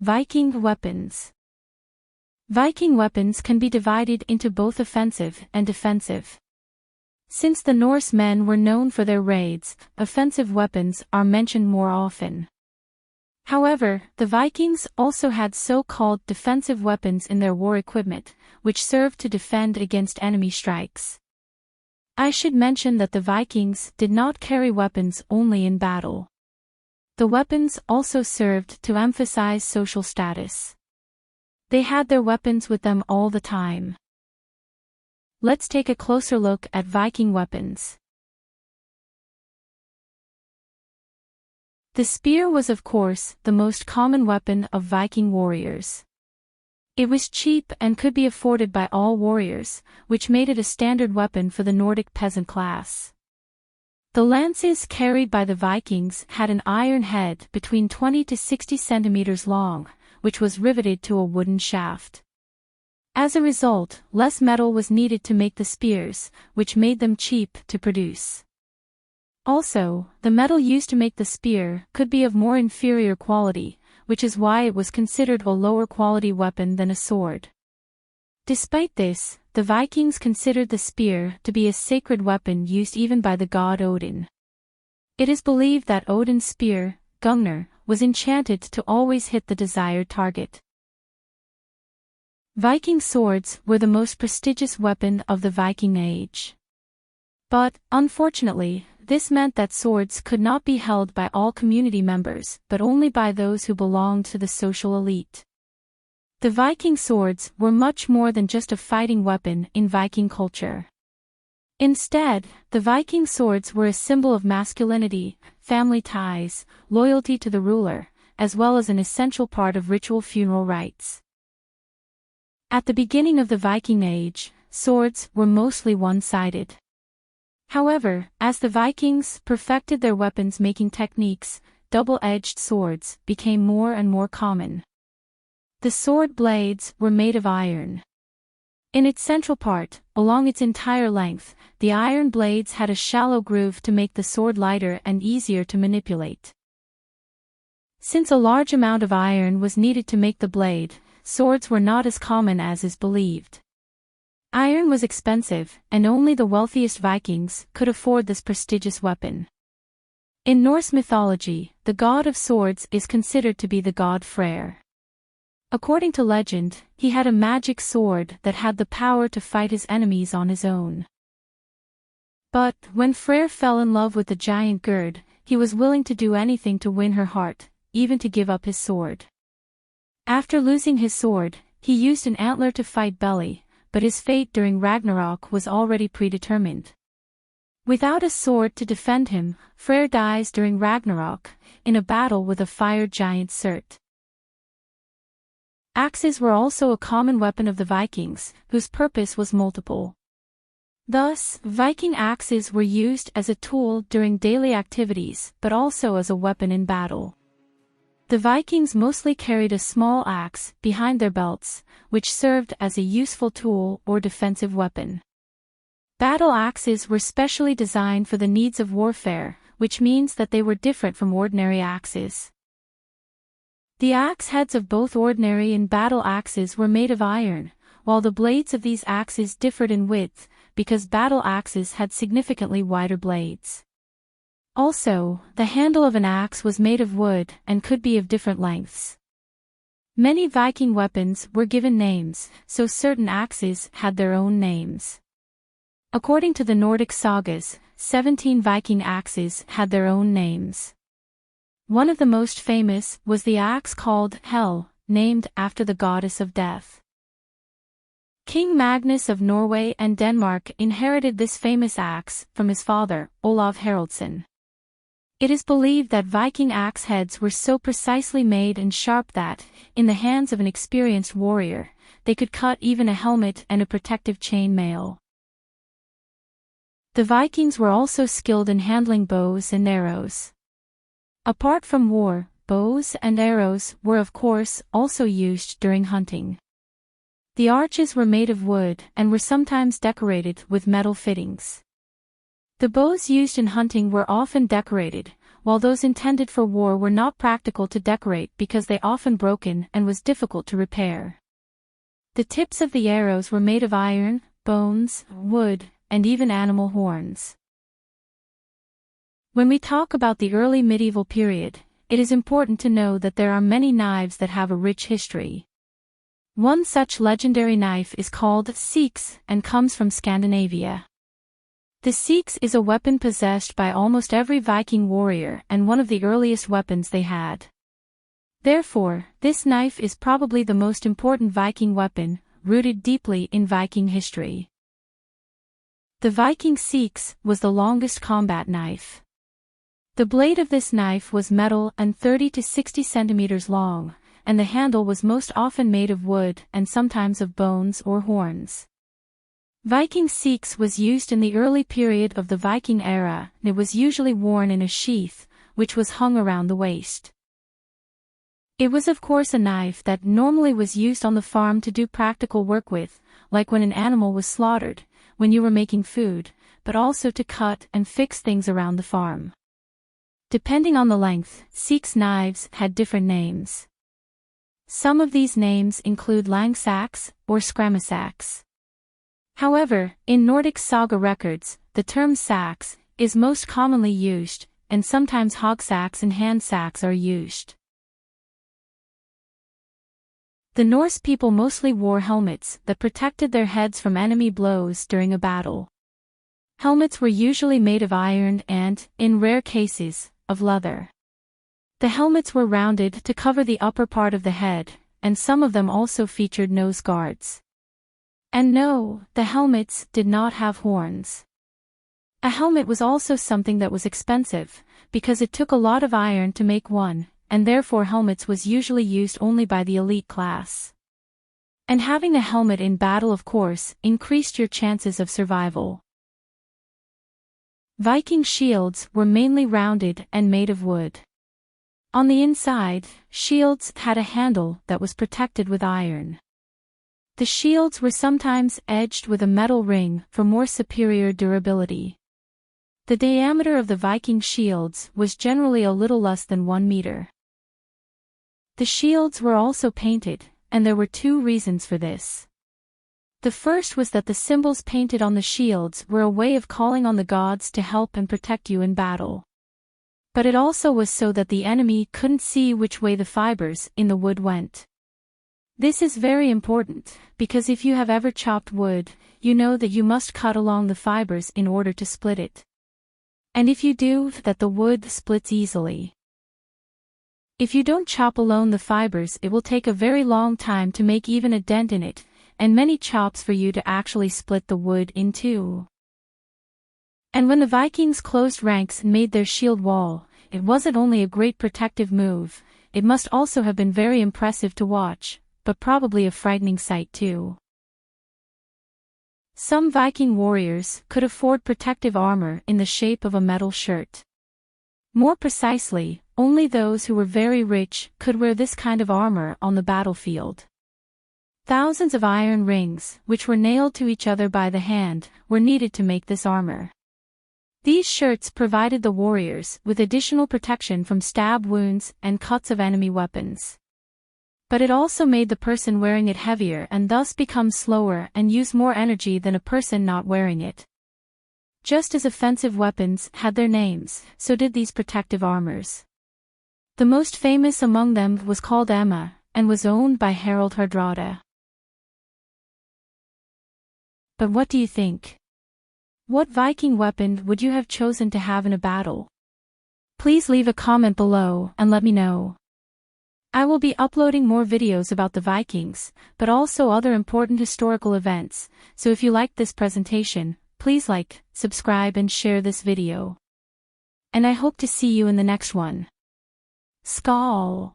Viking weapons. Viking weapons can be divided into both offensive and defensive. Since the Norsemen were known for their raids, offensive weapons are mentioned more often. However, the Vikings also had so-called defensive weapons in their war equipment, which served to defend against enemy strikes. I should mention that the Vikings did not carry weapons only in battle. The weapons also served to emphasize social status. They had their weapons with them all the time. Let's take a closer look at Viking weapons. The spear was of course the most common weapon of Viking warriors. It was cheap and could be afforded by all warriors, which made it a standard weapon for the Nordic peasant class. The lances carried by the Vikings had an iron head between 20 to 60 centimeters long, which was riveted to a wooden shaft. As a result, less metal was needed to make the spears, which made them cheap to produce. Also, the metal used to make the spear could be of more inferior quality, which is why it was considered a lower quality weapon than a sword. Despite this, the Vikings considered the spear to be a sacred weapon used even by the god Odin. It is believed that Odin's spear, Gungnir, was enchanted to always hit the desired target. Viking swords were the most prestigious weapon of the Viking Age. But, unfortunately, this meant that swords could not be held by all community members, but only by those who belonged to the social elite. The Viking swords were much more than just a fighting weapon in Viking culture. Instead, the Viking swords were a symbol of masculinity, family ties, loyalty to the ruler, as well as an essential part of ritual funeral rites. At the beginning of the Viking Age, swords were mostly one-sided. However, as the Vikings perfected their weapons-making techniques, double-edged swords became more and more common. The sword blades were made of iron. In its central part, along its entire length, the iron blades had a shallow groove to make the sword lighter and easier to manipulate. Since a large amount of iron was needed to make the blade, swords were not as common as is believed. Iron was expensive, and only the wealthiest Vikings could afford this prestigious weapon. In Norse mythology, the god of swords is considered to be the god Freyr. According to legend, he had a magic sword that had the power to fight his enemies on his own. But, when Freyr fell in love with the giant Gerd, he was willing to do anything to win her heart, even to give up his sword. After losing his sword, he used an antler to fight Beli, but his fate during Ragnarok was already predetermined. Without a sword to defend him, Freyr dies during Ragnarok, in a battle with a fire giant Surt. Axes were also a common weapon of the Vikings, whose purpose was multiple. Thus, Viking axes were used as a tool during daily activities, but also as a weapon in battle. The Vikings mostly carried a small axe behind their belts, which served as a useful tool or defensive weapon. Battle axes were specially designed for the needs of warfare, which means that they were different from ordinary axes. The axe heads of both ordinary and battle axes were made of iron, while the blades of these axes differed in width, because battle axes had significantly wider blades. Also, the handle of an axe was made of wood and could be of different lengths. Many Viking weapons were given names, so certain axes had their own names. According to the Nordic sagas, 17 Viking axes had their own names. One of the most famous was the axe called Hel, named after the goddess of death. King Magnus of Norway and Denmark inherited this famous axe from his father, Olav Haraldsson. It is believed that Viking axe heads were so precisely made and sharp that, in the hands of an experienced warrior, they could cut even a helmet and a protective chain mail. The Vikings were also skilled in handling bows and arrows. Apart from war, bows and arrows were of course also used during hunting. The arches were made of wood and were sometimes decorated with metal fittings. The bows used in hunting were often decorated, while those intended for war were not practical to decorate because they often broken and was difficult to repair. The tips of the arrows were made of iron, bones, wood, and even animal horns. When we talk about the early medieval period, it is important to know that there are many knives that have a rich history. One such legendary knife is called seax and comes from Scandinavia. The seax is a weapon possessed by almost every Viking warrior and one of the earliest weapons they had. Therefore, this knife is probably the most important Viking weapon, rooted deeply in Viking history. The Viking seax was the longest combat knife. The blade of this knife was metal and 30 to 60 centimeters long, and the handle was most often made of wood and sometimes of bones or horns. Viking seax was used in the early period of the Viking era, and it was usually worn in a sheath, which was hung around the waist. It was of course a knife that normally was used on the farm to do practical work with, like when an animal was slaughtered, when you were making food, but also to cut and fix things around the farm. Depending on the length, seax knives had different names. Some of these names include langsax or skrammasax. However, in Nordic saga records, the term sax is most commonly used, and sometimes hogsax and handsax are used. The Norse people mostly wore helmets that protected their heads from enemy blows during a battle. Helmets were usually made of iron and, in rare cases, of leather. The helmets were rounded to cover the upper part of the head, and some of them also featured nose guards. And no, the helmets did not have horns. A helmet was also something that was expensive, because it took a lot of iron to make one, and therefore helmets was usually used only by the elite class. And having a helmet in battle of course increased your chances of survival. Viking shields were mainly rounded and made of wood. On the inside, shields had a handle that was protected with iron. The shields were sometimes edged with a metal ring for more superior durability. The diameter of the Viking shields was generally a little less than 1 meter. The shields were also painted, and there were two reasons for this. The first was that the symbols painted on the shields were a way of calling on the gods to help and protect you in battle. But it also was so that the enemy couldn't see which way the fibers in the wood went. This is very important, because if you have ever chopped wood, you know that you must cut along the fibers in order to split it. And if you do, that the wood splits easily. If you don't chop along the fibers, it will take a very long time to make even a dent in it, and many chops for you to actually split the wood in two. And when the Vikings closed ranks and made their shield wall, it wasn't only a great protective move, it must also have been very impressive to watch, but probably a frightening sight too. Some Viking warriors could afford protective armor in the shape of a metal shirt. More precisely, only those who were very rich could wear this kind of armor on the battlefield. Thousands of iron rings, which were nailed to each other by the hand, were needed to make this armor. These shirts provided the warriors with additional protection from stab wounds and cuts of enemy weapons. But it also made the person wearing it heavier and thus become slower and use more energy than a person not wearing it. Just as offensive weapons had their names, so did these protective armors. The most famous among them was called Emma, and was owned by Harald Hardrada. But what do you think? What Viking weapon would you have chosen to have in a battle? Please leave a comment below and let me know. I will be uploading more videos about the Vikings, but also other important historical events, so if you liked this presentation, please like, subscribe and share this video. And I hope to see you in the next one. Skål!